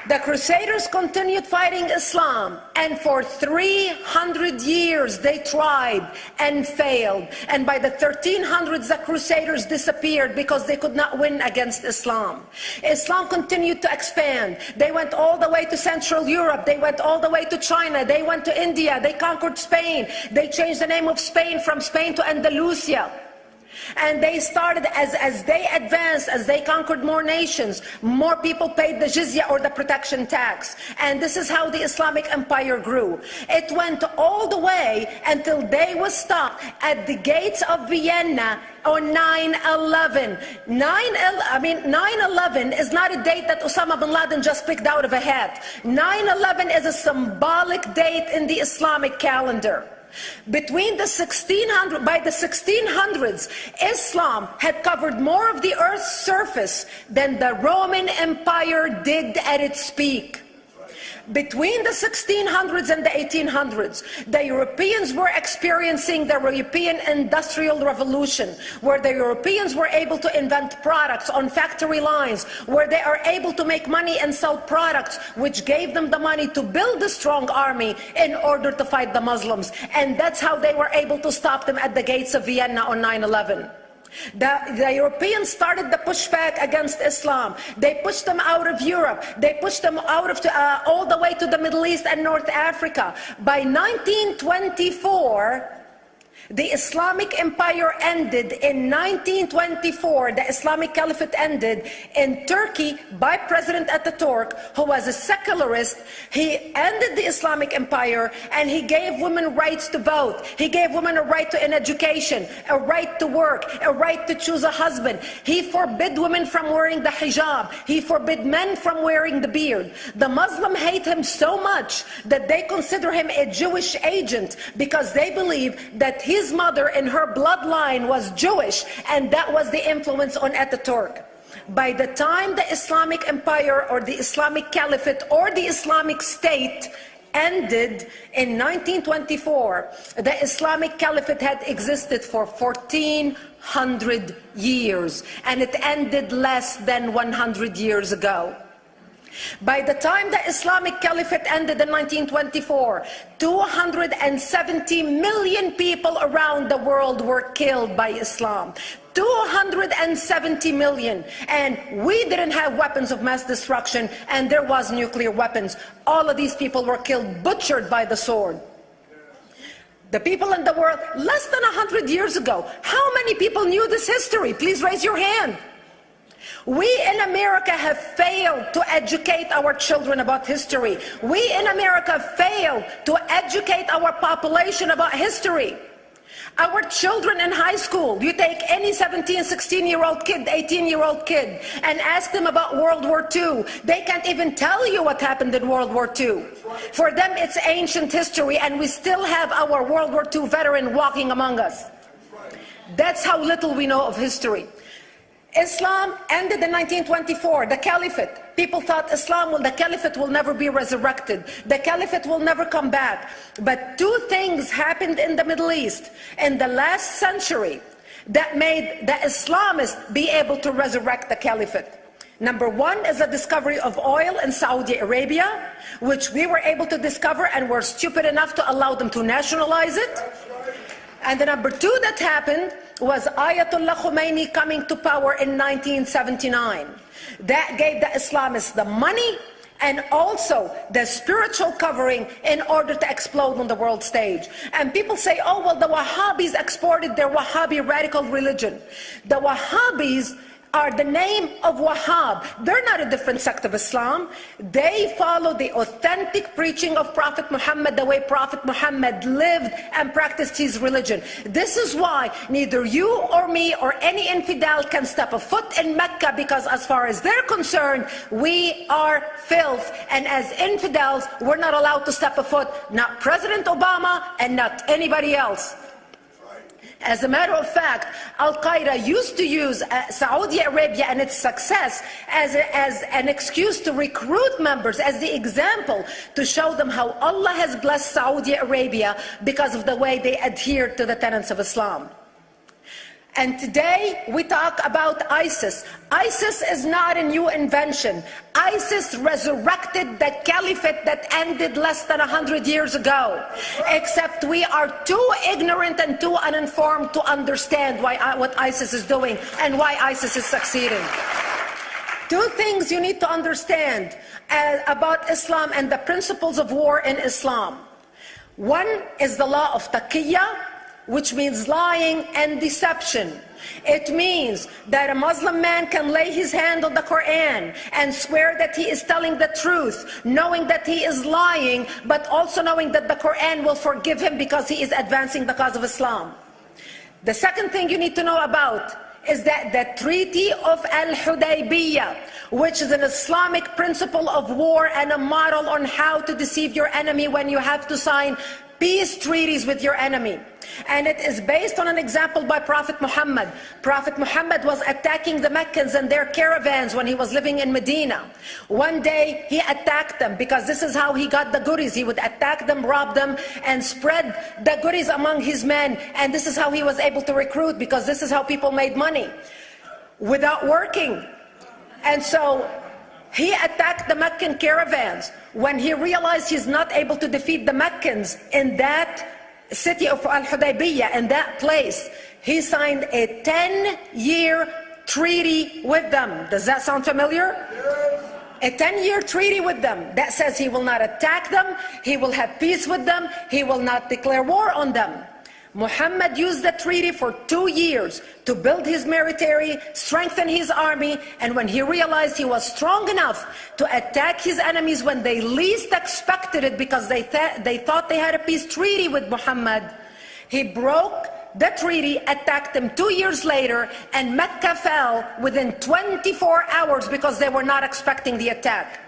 The Crusaders continued fighting Islam, and for 300 years they tried and failed. And by the 1300s, the Crusaders disappeared because they could not win against Islam. Islam continued to expand. They went all the way to Central Europe. They went all the way to China. They went to India. They conquered Spain. They changed the name of Spain from Spain to Andalusia. And they started, as they advanced, as they conquered more nations, more people paid the jizya or the protection tax. And this is how the Islamic Empire grew. It went all the way until they was stopped at the gates of Vienna on 9/11. 9/11 is not a date that Osama bin Laden just picked out of a hat. 9/11 is a symbolic date in the Islamic calendar. By the 1600s, Islam had covered more of the earth's surface than the Roman Empire did at its peak. Between the 1600s and the 1800s, the Europeans were experiencing the European Industrial Revolution, where the Europeans were able to invent products on factory lines, where they are able to make money and sell products, which gave them the money to build a strong army in order to fight the Muslims. And that's how they were able to stop them at the gates of Vienna on 9/11. The Europeans started the pushback against Islam. They pushed them out of Europe. They pushed them out of all the way to the Middle East and North Africa. By 1924, the Islamic Empire ended. In 1924, the Islamic Caliphate ended in Turkey by President Ataturk, who was a secularist. He ended the Islamic Empire, and he gave women rights to vote. He gave women a right to an education, a right to work, a right to choose a husband. He forbid women from wearing the hijab. He forbid men from wearing the beard. The Muslims hate him so much that they consider him a Jewish agent, because they believe that his his mother in her bloodline was Jewish, and that was the influence on Ataturk. By the time the Islamic Empire or the Islamic Caliphate or the Islamic State ended in 1924, the Islamic Caliphate had existed for 1400 years, and it ended less than 100 years ago. By the time the Islamic Caliphate ended in 1924, 270 million people around the world were killed by Islam. 270 million, and we didn't have weapons of mass destruction, and there was nuclear weapons. All of these people were killed, butchered by the sword. The people in the world, less than 100 years ago, how many people knew this history? Please raise your hand. We in America have failed to educate our children about history. We in America failed to educate our population about history. Our children in high school, you take any 17, 16-year-old kid, 18-year-old kid, and ask them about World War II. They can't even tell you what happened in World War II. For them, it's ancient history, and we still have our World War II veteran walking among us. That's how little we know of history. Islam ended in 1924, the Caliphate. People thought the Caliphate will never be resurrected. The Caliphate will never come back. But two things happened in the Middle East in the last century that made the Islamists be able to resurrect the Caliphate. Number one is the discovery of oil in Saudi Arabia, which we were able to discover and were stupid enough to allow them to nationalize it. And the number two that happened was Ayatollah Khomeini coming to power in 1979. That gave the Islamists the money and also the spiritual covering in order to explode on the world stage. And people say, oh, well, the Wahhabis exported their Wahhabi radical religion. The Wahhabis are the name of Wahhab. They're not a different sect of Islam. They follow the authentic preaching of Prophet Muhammad, the way Prophet Muhammad lived and practiced his religion. This is why neither you or me or any infidel can step a foot in Mecca, because as far as they're concerned, we are filth. And as infidels, we're not allowed to step a foot, not President Obama and not anybody else. As a matter of fact, Al-Qaeda used to use Saudi Arabia and its success as an excuse to recruit members, as the example to show them how Allah has blessed Saudi Arabia because of the way they adhere to the tenets of Islam. And today we talk about ISIS. ISIS is not a new invention. ISIS resurrected the caliphate that ended less than 100 years ago. Except we are too ignorant and too uninformed to understand what ISIS is doing and why ISIS is succeeding. Two things you need to understand about Islam and the principles of war in Islam. One is the law of taqiyya, which means lying and deception. It means that a Muslim man can lay his hand on the Quran and swear that he is telling the truth, knowing that he is lying, but also knowing that the Quran will forgive him because he is advancing the cause of Islam. The second thing you need to know about is that the Treaty of Al-Hudaybiyah, which is an Islamic principle of war and a model on how to deceive your enemy when you have to sign peace treaties with your enemy. And it is based on an example by Prophet Muhammad. Prophet Muhammad was attacking the Meccans and their caravans when he was living in Medina. One day he attacked them because this is how he got the goodies. He would attack them, rob them, and spread the goodies among his men. And this is how he was able to recruit, because this is how people made money, without working. And so he attacked the Meccan caravans. When he realized he's not able to defeat the Meccans in that city of Al-Hudaybiyah, in that place, he signed a 10-year treaty with them. Does that sound familiar? A 10-year treaty with them that says he will not attack them, he will have peace with them, he will not declare war on them. Muhammad used the treaty for 2 years to build his military, strengthen his army, and when he realized he was strong enough to attack his enemies when they least expected it, because they thought they had a peace treaty with Muhammad, he broke the treaty, attacked them 2 years later, and Mecca fell within 24 hours because they were not expecting the attack.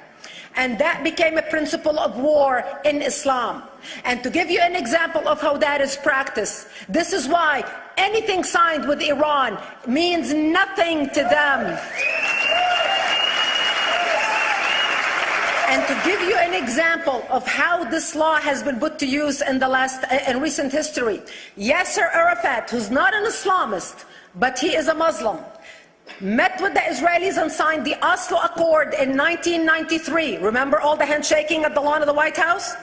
And that became a principle of war in Islam. And to give you an example of how that is practiced, this is why anything signed with Iran means nothing to them. And to give you an example of how this law has been put to use in recent history, Yasser Arafat, who's not an Islamist, but he is a Muslim, met with the Israelis and signed the Oslo Accord in 1993. Remember all the handshaking at the lawn of the White House?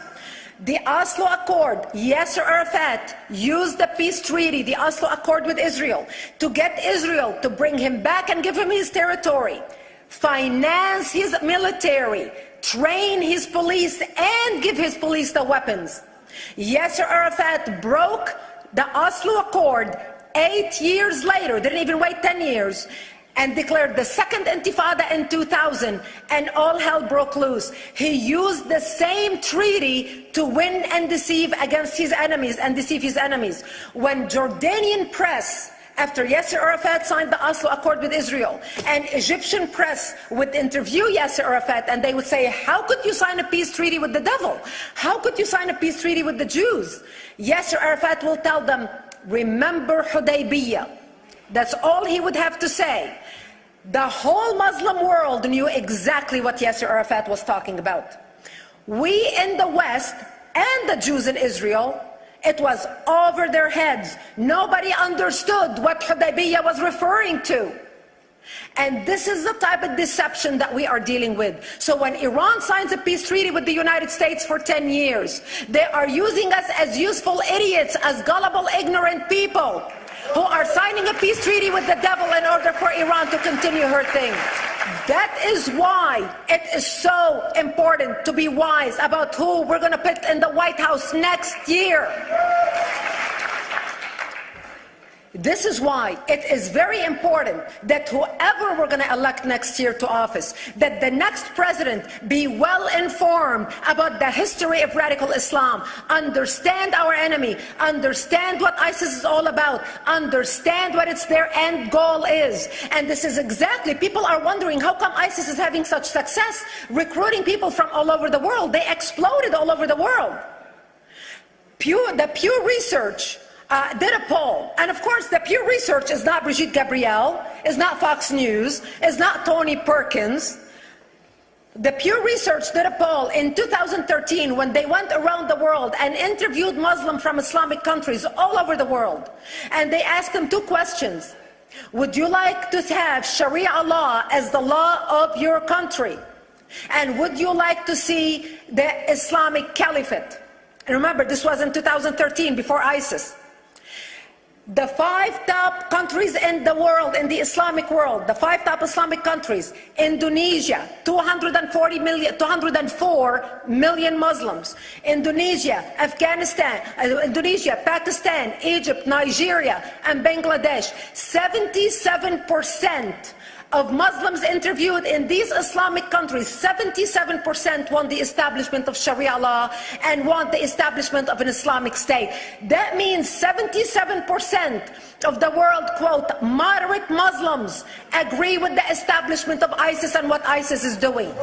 The Oslo Accord, Yasser Arafat used the peace treaty, the Oslo Accord with Israel, to get Israel to bring him back and give him his territory, finance his military, train his police, and give his police the weapons. Yasser Arafat broke the Oslo Accord 8 years later, didn't even wait 10 years, and declared the second intifada in 2000, and all hell broke loose. He used the same treaty to win and deceive against his enemies and deceive his enemies. When Jordanian press, after Yasser Arafat signed the Oslo Accord with Israel, and Egyptian press would interview Yasser Arafat, and they would say, how could you sign a peace treaty with the devil? How could you sign a peace treaty with the Jews? Yasser Arafat will tell them, remember Hudaybiyah. That's all he would have to say. The whole Muslim world knew exactly what Yasser Arafat was talking about. We in the West and the Jews in Israel, it was over their heads. Nobody understood what Hudaybiyah was referring to. And this is the type of deception that we are dealing with. So when Iran signs a peace treaty with the United States for 10 years, they are using us as useful idiots, as gullible, ignorant people who are signing a peace treaty with the devil in order for Iran to continue her thing. That is why it is so important to be wise about who we're going to put in the White House next year. This is why it is very important that whoever we're going to elect next year to office, that the next president be well informed about the history of radical Islam, understand our enemy, understand what ISIS is all about, understand what their end goal is. And this is exactly, people are wondering how come ISIS is having such success recruiting people from all over the world. They exploded all over the world. The Pew Research did a poll, and of course the Pew Research is not Brigitte Gabriel, is not Fox News, is not Tony Perkins. The Pew Research did a poll in 2013 when they went around the world and interviewed Muslims from Islamic countries all over the world, and they asked them two questions. Would you like to have Sharia law as the law of your country? And would you like to see the Islamic Caliphate? And remember, this was in 2013, before ISIS. The 5 top countries in the world, in the Islamic world, the 5 top Islamic countries: Indonesia, 204 million Muslims; Indonesia, Afghanistan, Indonesia, Pakistan, Egypt, Nigeria, and Bangladesh. 77% of Muslims interviewed in these Islamic countries, 77% want the establishment of Sharia law and want the establishment of an Islamic state. That means 77% of the world, quote, moderate Muslims agree with the establishment of ISIS and what ISIS is doing.